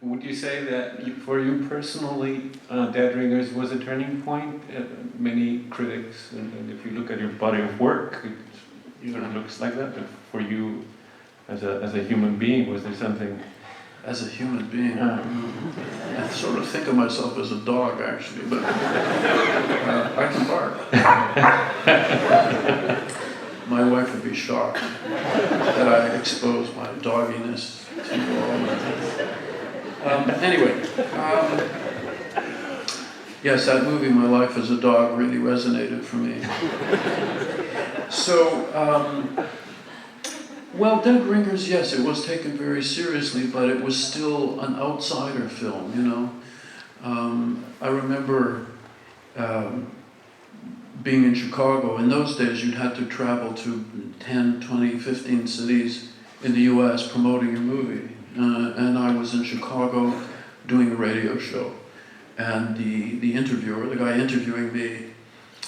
would you say that for you personally, Dead Ringers was a turning point? Many critics, and if you look at your body of work, it looks like that. But for you, as a human being, was there something? As a human being, I sort of think of myself as a dog, actually, but I can bark. My wife would be shocked that I expose my dogginess to all. Anyway, yes, that movie, My Life as a Dog, really resonated for me. So, well, Dead Ringers, yes, it was taken very seriously, but it was still an outsider film, you know. I remember being in Chicago. In those days, you'd had to travel to 10, 20, 15 cities in the US promoting your movie. And I was in Chicago doing a radio show. And the interviewer, the guy interviewing me,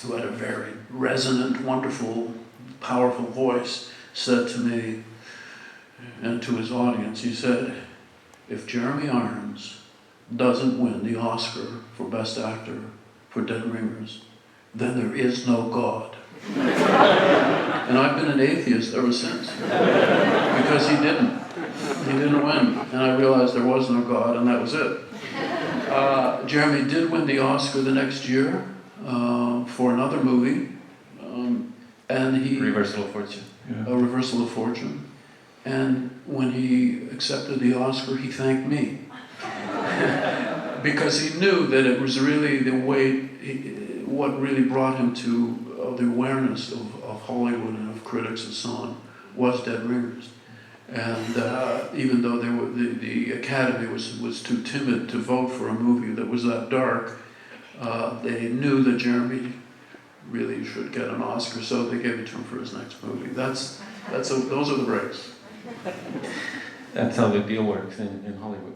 who had a very resonant, wonderful, powerful voice, said to me and to his audience, he said, if Jeremy Irons doesn't win the Oscar for Best Actor for Dead Ringers, then there is no God. And I've been an atheist ever since, because he didn't. He didn't win, and I realized there was no God, and that was it. Jeremy did win the Oscar the next year for another movie, and he... Reversal of Fortune. A Reversal of Fortune. And when he accepted the Oscar, he thanked me. Because he knew that it was really the way, what really brought him to the awareness of Hollywood and of critics and so on, was Dead Ringers. And even though the Academy was too timid to vote for a movie that was that dark, they knew that Jeremy really should get an Oscar, so they gave it to him for his next movie. Those are the breaks. That's how the deal works in Hollywood.